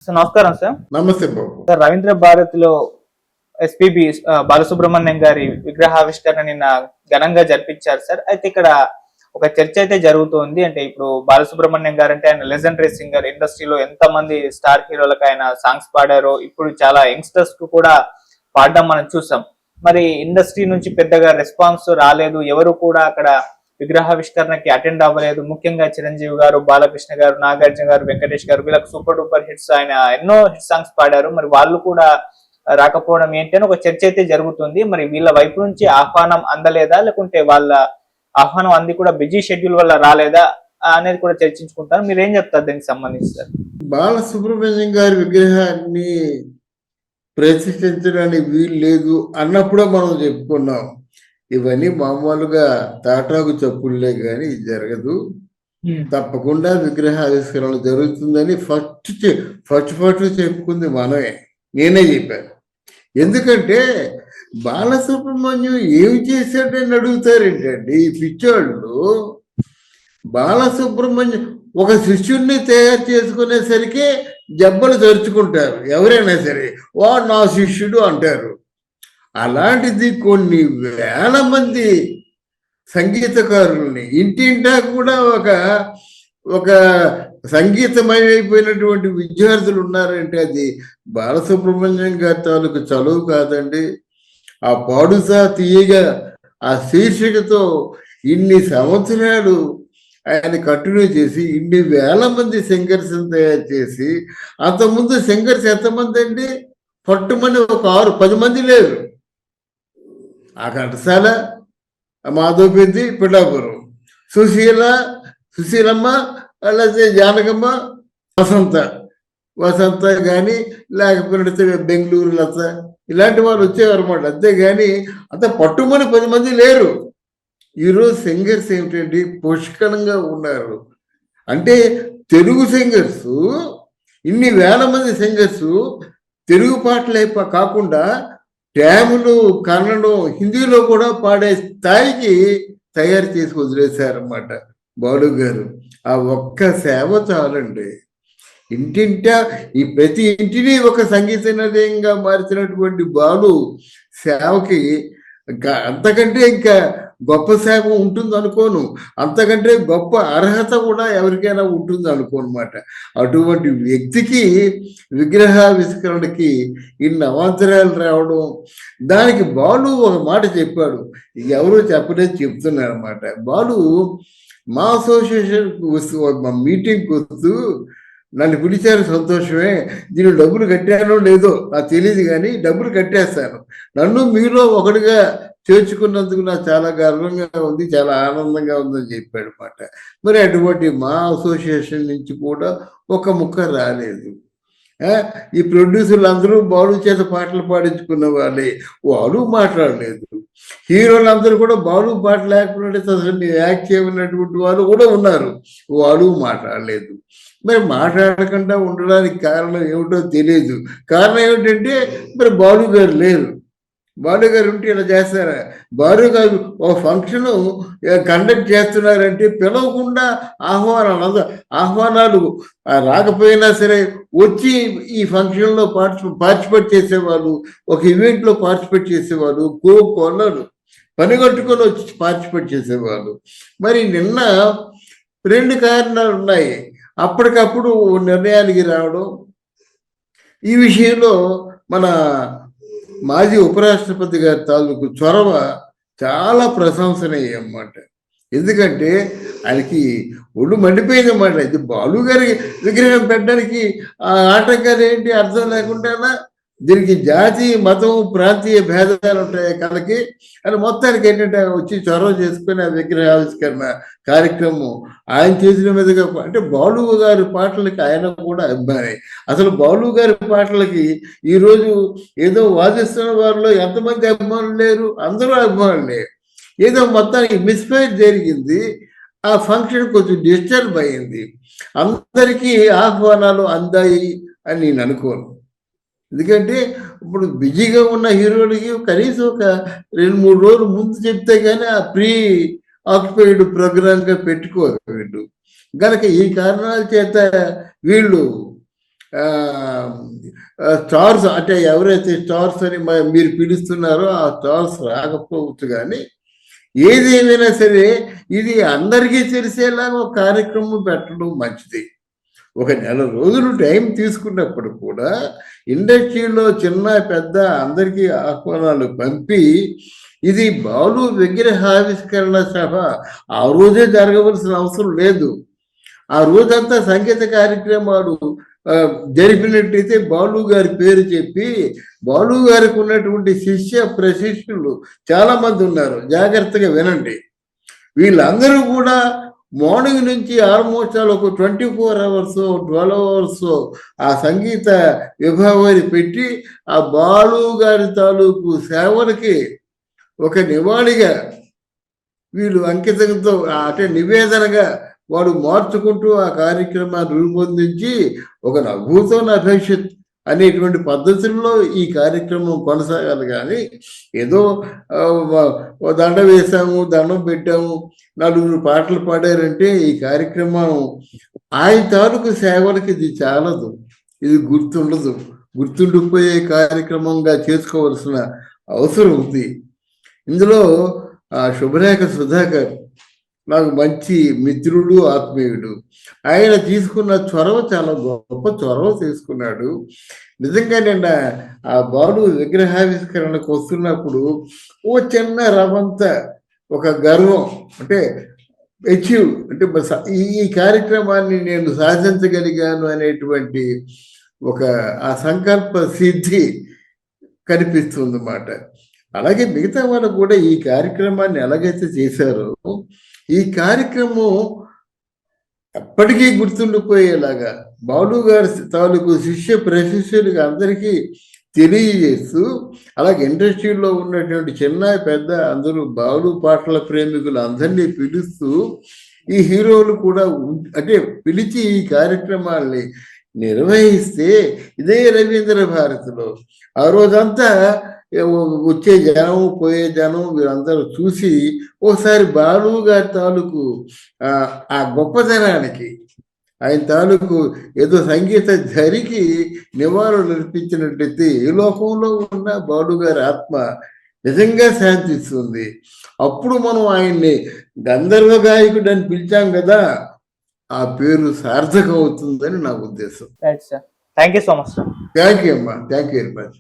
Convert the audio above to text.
Sir నమస్కారం sir. నమస్తే బాబు. Sir Ravindra భారతిలో ఎస్పీబీ బాలసుబ్రహ్మణ్యం గారి విగ్రహావిష్కరణ నిన్న ఘనంగా జరిపించారు సార్. అయితే ఇక్కడ ఒక చర్చ అయితే జరుగుతోంది. అంటే ఇప్పుడు బాలసుబ్రహ్మణ్యం గారు అంటే ఆయన లెజెండరీ సింగర్, ఇండస్ట్రీలో ఎంత మంది స్టార్ హీరోలకు ఆయన సాంగ్స్ పాడారో, ఇప్పుడు చాలా యంగ్స్టర్స్ కు కూడా పాడడం మనం చూసాం. మరి ఇండస్ట్రీ నుంచి పెద్దగా రెస్పాన్స్ రాలేదు, ఎవరు కూడా అక్కడ విగ్రహావిష్కరణకి అటెండ్ అవ్వలేదు. ముఖ్యంగా చిరంజీవి గారు, బాలకృష్ణ గారు, నాగార్జున గారు, వెంకటేష్ గారు, వీళ్ళకి సూపర్ డూపర్ హిట్స్, ఆయన ఎన్నో హిట్ సాంగ్స్ పాడారు. మరి వాళ్ళు కూడా రాకపోవడం ఏంటి అని ఒక చర్చ అయితే జరుగుతుంది. మరి వీళ్ళ వైపు నుంచి ఆహ్వానం అందలేదా, లేకుంటే వాళ్ళ ఆహ్వానం అంది కూడా బిజీ షెడ్యూల్ వల్ల రాలేదా అనేది కూడా చర్చించుకుంటారు. మీరు ఏం చెప్తారు దీనికి సంబంధించి సార్? బాలసుబ్రహ్మణ్యం గారి విగ్రహాన్ని ప్రతిష్ఠించడానికి వీలు లేదు అన్నప్పుడే మనం చెప్పుకున్నాం. ఇవన్నీ మామూలుగా తాటాకు చప్పుళ్లే కానీ జరగదు, తప్పకుండా విగ్రహావిష్కరణ జరుగుతుందని ఫస్ట్ చెప్పుకుంది మనమే. నేనే చెప్పాను. ఎందుకంటే బాలసుబ్రహ్మణ్యం ఏమి చేశాడని అడుగుతారేంటండి ఈ పిచ్చోళ్ళు. బాలసుబ్రహ్మణ్యం ఒక శిష్యుడిని తయారు చేసుకునేసరికి జబ్బలు తరుచుకుంటారు. ఎవరైనా సరే వాడు నా శిష్యుడు అంటారు. అలాంటిది కొన్ని వేల మంది సంగీతకారుల్ని ఇంటింటా కూడా ఒక సంగీతమయమైపోయినటువంటి విద్యార్థులు ఉన్నారంటే అది బాలసుబ్రహ్మణ్యం గారి తాలూకు చదువు కాదండి. ఆ పాడుసా తీయగా ఆ శీర్షికతో ఇన్ని సంవత్సరాలు ఆయన కంటిన్యూ చేసి ఇన్ని వేల మంది సింగర్స్ తయారు చేసి, అంతకుముందు సింగర్స్ ఎంతమంది అండి? పట్టుమని ఒక 6-10 మంది లేరు. ఆ ఘంటసాల, మాధవపెద్ది, పిఠాపురం, సుశీలమ్మ, అలాగే జానకమ్మ, వసంత కానీ లేకపోతే బెంగళూరు లత, ఇలాంటి వాళ్ళు వచ్చేవారు అన్నమాట. అంతేగాని అంత పట్టుమని 10 మంది లేరు. ఈరోజు సింగర్స్ ఏమిటండి పుష్కలంగా ఉన్నారు. అంటే తెలుగు సింగర్స్, ఇన్ని వేల మంది సింగర్స్ తెలుగు పాటలే కాకుండా తమిళ్, కన్నడం, హిందీలో కూడా పాడే స్థాయికి తయారు చేసి వదిలేశారన్నమాట బాలు గారు. ఆ ఒక్క సేవ చాలండి. ఇంటింటా ఈ ప్రతి ఇంటిని ఒక సంగీత నిలయంగా మార్చినటువంటి బాలు సేవకి అంతకంటే ఇంకా గొప్ప సేవ ఉంటుంది అనుకోను. అంతకంటే గొప్ప అర్హత కూడా ఎవరికైనా ఉంటుంది అనుకోనమాట. అటువంటి వ్యక్తికి విగ్రహావిష్కరణకి ఇన్ని అవాంతరాలు రావడం, దానికి బాలు ఒక మాట చెప్పాడు, ఎవరు చెప్పలేదు చెప్తున్నారు అన్నమాట. బాలు మా అసోసియేషన్కి వస్తూ మా మీటింగ్కి వస్తూ నన్ను పిలిచారు, సంతోషమే. దీని డబ్బులు కట్టానో లేదో నాకు తెలియదు, కానీ డబ్బులు కట్టేస్తాను. నన్ను మీలో ఒకటిగా చేర్చుకున్నందుకు నాకు చాలా గర్వంగా ఉంది, చాలా ఆనందంగా ఉందని చెప్పాడు అన్నమాట. మరి అటువంటి మా అసోసియేషన్ నుంచి కూడా ఒక ముక్క రాలేదు. ఈ ప్రొడ్యూసర్లు అందరూ బాలు చేత పాటలు పాడించుకున్న వాళ్ళే, వాళ్ళు మాట్లాడలేదు. హీరోలందరూ కూడా బాలు పాట లేకపోతే అసలు యాక్ట్ చేయమన్నటువంటి వాళ్ళు కూడా ఉన్నారు, వాళ్ళు మాట్లాడలేదు. మరి మాట్లాడకుండా ఉండడానికి కారణం ఏమిటో తెలియదు. కారణం ఏమిటంటే మరి బాలు గారు లేరు. బాలు గారు ఉంటే ఇలా చేస్తారా? బాలు గారు ఒక ఫంక్షన్ కండక్ట్ చేస్తున్నారంటే పిలవకుండా ఆహ్వానాలు రాకపోయినా సరే వచ్చి ఈ ఫంక్షన్లో పార్టిసిపేట్ చేసేవాళ్ళు, ఒక ఈవెంట్లో పార్టిసిపేట్ చేసేవాళ్ళు, కొనలు పని కట్టుకొని వచ్చి పార్టిసిపేట్ చేసేవాళ్ళు. మరి నిన్న 2 కారణాలు ఉన్నాయి. అప్పటికప్పుడు నిర్ణయానికి రావడం. ఈ విషయంలో మన మాజీ ఉపరాష్ట్రపతి గారి తాలూకు చొరవ చాలా ప్రశంసనీయం అన్నమాట. ఎందుకంటే ఆయనకి ఒళ్ళు మండిపోయింది అన్నమాట. ఇది బాలు గారి విగ్రహం పెట్టడానికి ఆటంకాలు ఏంటి అర్థం లేకుండా, దీనికి జాతి, మతం, ప్రాంతీయ భేదాలు ఉంటాయి కనుక అని మొత్తానికి ఏంటంటే వచ్చి చొరవ చేసుకుని ఆ విగ్రహావిష్కరణ కార్యక్రమం ఆయన చేసిన మీదుగా. అంటే బాలు గారి పాటలకి ఆయన కూడా అభిమాని. అసలు బాలు గారి పాటలకి ఈరోజు ఏదో వాదిస్తున్న వారిలో ఎంతమంది అభిమానులు లేరు? అందరూ అభిమానులే. ఏదో మొత్తానికి మిస్ఫైర్ జరిగింది. ఆ ఫంక్షన్ కొంచెం డిస్టర్బ్ అయింది. అందరికీ ఆహ్వానాలు అందాయి అని నేను అనుకోను. ఎందుకంటే ఇప్పుడు బిజీగా ఉన్న హీరోలకి కనీసం ఒక 2-3 రోజులు ముందు చెప్తే కానీ ఆ ప్రీ ఆక్యుపైడ్ ప్రోగ్రామ్గా పెట్టుకోరు వీళ్ళు. గనక ఈ కారణాల చేత వీళ్ళు స్టార్స్ అంటే ఎవరైతే స్టార్స్ అని మీరు పిలుస్తున్నారో ఆ స్టార్స్ రాకపోవచ్చు కానీ ఏది ఏమైనా సరే ఇది అందరికీ తెలిసేలాగా ఒక కార్యక్రమం పెట్టడం మంచిది. ఒక నెల రోజులు టైం తీసుకున్నప్పుడు కూడా ఇండస్ట్రీలో చిన్న పెద్ద అందరికీ ఆహ్వానాలు పంపి ఇది బాలు విగ్రహావిష్కరణ సభ ఆ రోజే జరగవలసిన అవసరం లేదు. ఆ రోజంతా సంగీత కార్యక్రమాలు జరిపినట్టయితే బాలు గారి పేరు చెప్పి బాలు గారికి ఉన్నటువంటి శిష్య ప్రశిష్యులు చాలా మంది ఉన్నారు, జాగ్రత్తగా వినండి. వీళ్ళందరూ కూడా మార్నింగ్ నుంచి ఆల్మోస్ట్ ఒక 24 hours 12 hours ఆ సంగీత విభావాన్ని పెట్టి ఆ బాలు గారి తాలూకు సేవలకి ఒక నివాళిగా వీళ్ళు అంకితంతో అంటే నివేదనగా వాడు మార్చుకుంటూ ఆ కార్యక్రమాన్ని రూపొందించి ఒక నభూతో నభవిష్యత్ అనేటువంటి పద్ధతుల్లో ఈ కార్యక్రమం కొనసాగాలి. కానీ ఏదో దండ వేసాము, దండం పెట్టాము, 4 పాటలు పాడారంటే ఈ కార్యక్రమం ఆయన తాలూకు సేవలకి ఇది చాలదు, ఇది గుర్తుండదు, గుర్తుండిపోయే కార్యక్రమంగా చేసుకోవాల్సిన అవసరం ఉంది. ఇందులో శుభరేఖ సుధాకర్ నాకు మంచి మిత్రుడు, ఆత్మీయుడు. ఆయన తీసుకున్న చొరవ చాలా గొప్ప చొరవ తీసుకున్నాడు. నిజంగా నిన్న ఆ బాలు విగ్రహావిష్కరణకు వస్తున్నప్పుడు ఓ చిన్న రవంత ఒక గర్వం, అంటే అచీవ్ అంటే ఈ కార్యక్రమాన్ని నేను సాధించగలిగాను అనేటువంటి ఒక ఆ సంకల్ప సిద్ధి కనిపిస్తుంది అన్నమాట. అలాగే మిగతా వాళ్ళు కూడా ఈ కార్యక్రమాన్ని ఎలాగైతే చేశారో ఈ కార్యక్రమం ఎప్పటికీ గుర్తుండిపోయేలాగా బాలు గారి తాలూకు శిష్య ప్రశిష్యులకు అందరికీ తెలియజేస్తూ, అలాగే ఇండస్ట్రీలో ఉన్నటువంటి చిన్న పెద్ద అందరూ బాలు పాటల ప్రేమికులు అందరినీ పిలుస్తూ ఈ హీరోలు కూడా అంటే పిలిచి ఈ కార్యక్రమాల్ని నిర్వహిస్తే ఇదే రవీంద్ర భారతిలో ఆ రోజంతా వచ్చే జనం పోయే జనం వీరందరూ చూసి ఓసారి బాలు గారి తాలూకు ఆ గొప్పతనానికి ఆయన తాలూకు ఏదో సంగీత ధరికి నివాళులు అర్పించినట్టయితే ఏ లోకంలో ఉన్న బాలు గారి ఆత్మ నిజంగా శాంతిస్తుంది. అప్పుడు మనం ఆయన్ని గంధర్వ గాయకుడు అని పిలిచాం కదా, ఆ పేరు సార్థకం అవుతుందని నా ఉద్దేశం. Thank you so much. Thank you అమ్మా, థ్యాంక్ యూ వెరీ మచ్.